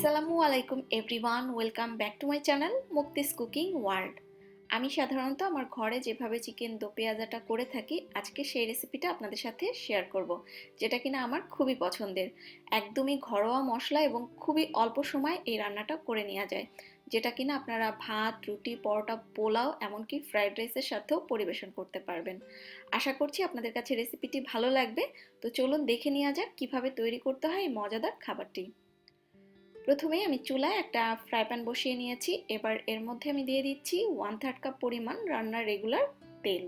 আসসালামু আলাইকুম everyone, welcome back to my channel Mukti's cooking world. আমি সাধারণত আমার ঘরে যেভাবে চিকেন দো পেঁয়াজাটা করে থাকি, আজকে সেই রেসিপিটা আপনাদের সাথে শেয়ার করব, যেটা কিনা আমার খুবই পছন্দের। একদমই ঘরোয়া মশলা এবং খুবই অল্প সময় এই রান্নাটা করে নেওয়া যায়, যেটা কিনা আপনারা ভাত, রুটি, পরোটা, পোলাও, এমনকি ফ্রাইড রাইসের সাথেও পরিবেশন করতে পারবেন। আশা করছি আপনাদের কাছে রেসিপিটি ভালো লাগবে। তো চলুন দেখে নেওয়া যাক কিভাবে তৈরি করতে হয় এই মজাদার খাবারটি। প্রথমেই আমি চুলায় একটা ফ্রাই প্যান বসিয়ে নিয়েছি। এবার এর মধ্যে আমি দিয়ে দিচ্ছি 1/3 কাপ পরিমাণ রান্নার রেগুলার তেল।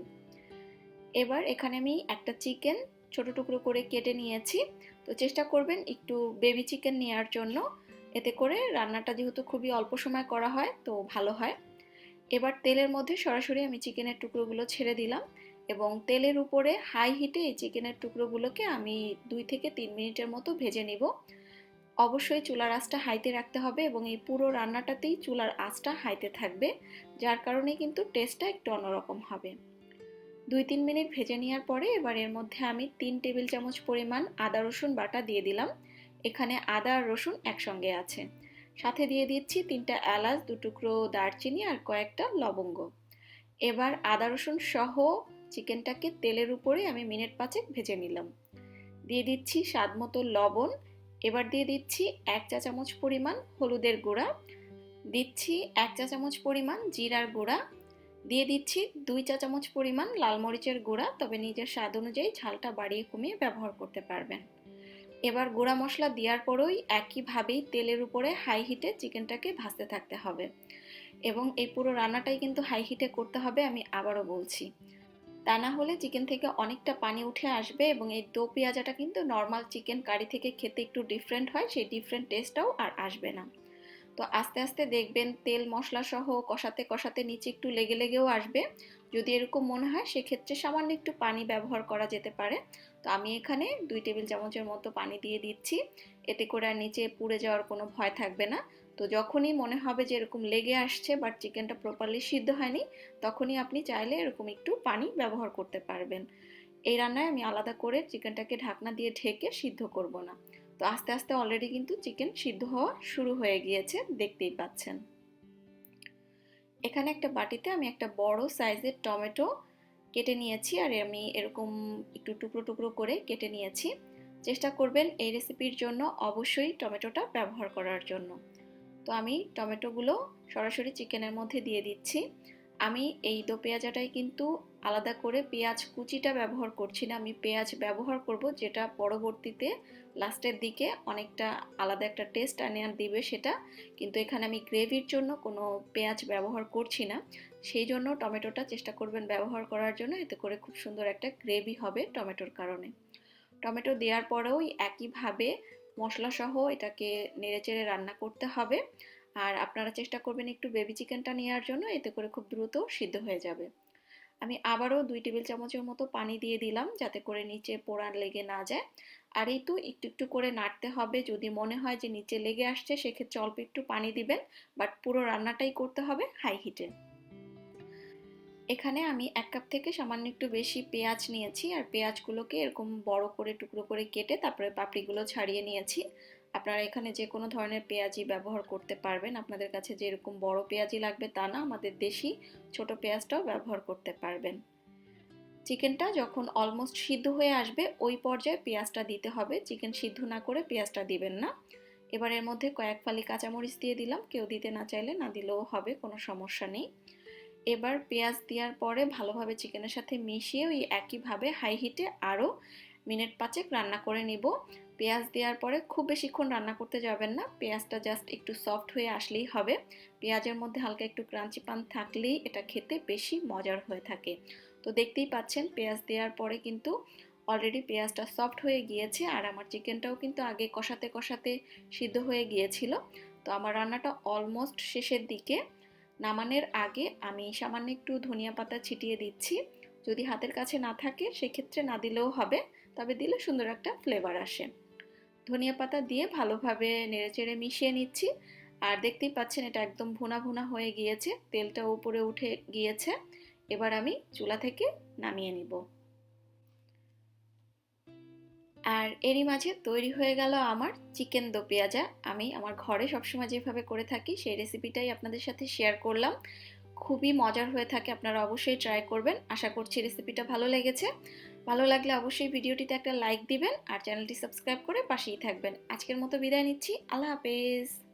এবার এখানে আমি একটা চিকেন ছোট টুকরো করে কেটে নিয়েছি। তো চেষ্টা করবেন একটু বেবি চিকেন নেওয়ার জন্য, এতে করে রান্নাটা যেহেতু খুবই অল্প সময় করা হয় তো ভালো হয়। এবার তেলের মধ্যে সরাসরি আমি চিকেনের টুকরোগুলো ছেড়ে দিলাম এবং তেলের উপরে হাই হিটে এই চিকেনের টুকরোগুলোকে আমি 2 থেকে 3 মিনিটের মতো ভেজে নিব। অবশ্যই চুলার আঁচটা হাইতে রাখতে হবে এবং এই পুরো রান্নাটাতেই চুলার আঁচটা হাইতে থাকবে, যার কারণে কিন্তু টেস্টটা একটু অন্যরকম হবে। 2-3 মিনিট ভেজে নেওয়ার পরে এবার এর মধ্যে আমি 3 টেবিল চামচ পরিমাণ আদা রসুন বাটা দিয়ে দিলাম। এখানে আদা আর রসুন একসঙ্গে আছে। সাথে দিয়ে দিচ্ছি 3টা এলাচ, 2 টুকরো দারচিনি আর কয়েকটা লবঙ্গ। এবার আদা রসুন সহ চিকেনটাকে তেলের উপরে আমি মিনিট 5 ভেজে নিলাম। দিয়ে দিচ্ছি স্বাদ মতো লবণ। এবার দিয়ে দিচ্ছি 1 চা চামচ পরিমাণ হলুদের গুঁড়া, দিচ্ছি 1 চা চামচ পরিমাণ জিরার গুঁড়া, দিয়ে দিচ্ছি 2 চা চামচ পরিমাণ লাল মরিচের গুঁড়া, তবে নিজের স্বাদ অনুযায়ী ঝালটা বাড়িয়ে কমিয়ে ব্যবহার করতে পারবেন। এবার গুঁড়া মশলা দেওয়ার পরেই একইভাবেই তেলের উপরে হাই হিটে চিকেনটাকে ভাজতে থাকতে হবে এবং এই পুরো রান্নাটাই কিন্তু হাই হিটে করতে হবে, আমি আবারও বলছি। তা না হলে চিকেন থেকে অনেকটা পানি উঠে আসবে এবং এই দো পেঁয়াজাটা কিন্তু নর্মাল চিকেন কারি থেকে খেতে একটু ডিফারেন্ট হয়, সেই ডিফারেন্ট টেস্টটাও আর আসবে না। তো আস্তে আস্তে দেখবেন তেল মশলা সহ কষাতে কষাতে নিচে একটু লেগে লেগেও আসবে। যদি এরকম মনে হয় সেক্ষেত্রে সামান্য একটু পানি ব্যবহার করা যেতে পারে। তো আমি এখানে 2 টেবিল চামচের মতো পানি দিয়ে দিচ্ছি, এতে করে আর নিচে পুড়ে যাওয়ার কোনো ভয় থাকবে না। তো যখনই মনে হবে যে এরকম লেগে আসছে বাট চিকেনটা প্রপারলি সিদ্ধ হয়নি, তখনই আপনি চাইলে এরকম একটু পানি ব্যবহার করতে পারবেন। এই রান্নায় আমি আলাদা করে চিকেনটাকে ঢাকনা দিয়ে ঢেকে সিদ্ধ করব না। তো আস্তে আস্তে অলরেডি কিন্তু চিকেন সিদ্ধ হওয়া শুরু হয়ে গিয়েছে, দেখতেই পাচ্ছেন। এখানে একটা বাটিতে আমি একটা বড় সাইজের টমেটো কেটে নিয়েছি আর আমি এরকম একটু টুকরো টুকরো করে কেটে নিয়েছি। চেষ্টা করবেন এই রেসিপির জন্য অবশ্যই টমেটোটা ব্যবহার করার জন্য। তো আমি টমেটোগুলো সরাসরি চিকেনের মধ্যে দিয়ে দিচ্ছি। আমি এই দো পেঁয়াজাটাই কিন্তু আলাদা করে পেঁয়াজ কুচিটা ব্যবহার করছি না, আমি পেঁয়াজ ব্যবহার করব যেটা পরবর্তীতে লাস্টের দিকে অনেকটা আলাদা একটা টেস্ট আনে আর দিবে সেটা। কিন্তু এখানে আমি গ্রেভির জন্য কোনো পেঁয়াজ ব্যবহার করছি না, সেই জন্য টমেটোটা চেষ্টা করবেন ব্যবহার করার জন্য, এতে করে খুব সুন্দর একটা গ্রেভি হবে টমেটোর কারণে। টমেটো দেওয়ার পরেও একইভাবে মশলা সহ এটাকে নেড়েচেড়ে রান্না করতে হবে। আর আপনারা চেষ্টা করবেন একটু বেবি চিকেনটা নেওয়ার জন্য, এতে করে খুব দ্রুত সিদ্ধ হয়ে যাবে। আমি আবারও 2 টেবিল চামচের মতো পানি দিয়ে দিলাম যাতে করে নিচে পোড়া লেগে না যায়। আর এই তো একটু একটু করে নাড়তে হবে, যদি মনে হয় যে নিচে লেগে আসছে সেক্ষেত্রে অল্প একটু পানি দিবেন, বাট পুরো রান্নাটাই করতে হবে হাই হিটে। এখানে আমি 1 কাপ থেকে সামান্য একটু বেশি পেঁয়াজ নিয়েছি আর পেঁয়াজগুলোকে এরকম বড় করে টুকরো করে কেটে তারপরে পাপড়িগুলো ছাড়িয়ে নিয়েছি। আপনারা এখানে যে কোনো ধরনের পেঁয়াজই ব্যবহার করতে পারবেন, আপনাদের কাছে যেরকম বড় পেঁয়াজই লাগবে তা না, আমাদের দেশি ছোট পেঁয়াজটাও ব্যবহার করতে পারবেন। চিকেনটা যখন অলমোস্ট সিদ্ধ হয়ে আসবে ওই পর্যায়ে পেঁয়াজটা দিতে হবে, চিকেন সিদ্ধ না করে পেঁয়াজটা দিবেন না। এবার এর মধ্যে কয়েক ফালি কাঁচামরিচ দিয়ে দিলাম, কেউ দিতে না চাইলে না দিলেও হবে, কোনো সমস্যা নেই। এবার পেঁয়াজ দেওয়ার পরে ভালোভাবে চিকেনের সাথে মিশিয়ে ওই একইভাবে হাই হিটে আরও মিনিট 5 রান্না করে নিব। পেঁয়াজ দেওয়ার পরে খুব বেশিক্ষণ রান্না করতে যাবেন না, পেঁয়াজটা জাস্ট একটু সফট হয়ে আসলেই হবে। পেঁয়াজের মধ্যে হালকা একটু ক্রাঞ্চি পান থাকলেই এটা খেতে বেশি মজার হয়ে থাকে। তো দেখতেই পাচ্ছেন পেঁয়াজ দেওয়ার পরে কিন্তু অলরেডি পেঁয়াজটা সফট হয়ে গিয়েছে আর আমার চিকেনটাও কিন্তু আগে কষাতে কষাতে সিদ্ধ হয়ে গিয়েছিল। তো আমার রান্নাটা অলমোস্ট শেষের দিকে। নামানোর আগে আমি সামান্য একটু ধনিয়া পাতা ছিটিয়ে দিচ্ছি, যদি হাতের কাছে না থাকে সেক্ষেত্রে না দিলেও হবে, তবে দিলে সুন্দর একটা ফ্লেভার আসে। ধনিয়া পাতা দিয়ে ভালোভাবে নেড়েচেড়ে মিশিয়ে নিচ্ছি। আর দেখতেই পাচ্ছেন এটা একদম ভুনা ভুনা হয়ে গিয়েছে, তেলটা উপরে উঠে গিয়েছে। এবার আমি চুলা থেকে নামিয়ে নিব। আর এরই মাঝে তৈরি হয়ে গেল আমার চিকেন দো পেঁয়াজা। আমি আমার ঘরে সবসময় যেভাবে করে থাকি সেই রেসিপিটাই আপনাদের সাথে শেয়ার করলাম। খুবই মজার হয়ে থাকে, আপনারা অবশ্যই ট্রাই করবেন। আশা করছি রেসিপিটা ভালো লেগেছে। ভালো লাগলে অবশ্যই ভিডিওটিতে একটা লাইক দিবেন আর চ্যানেলটি সাবস্ক্রাইব করে পাশেই থাকবেন। আজকের মতো বিদায় নিচ্ছি। আল্লাহ হাফেজ।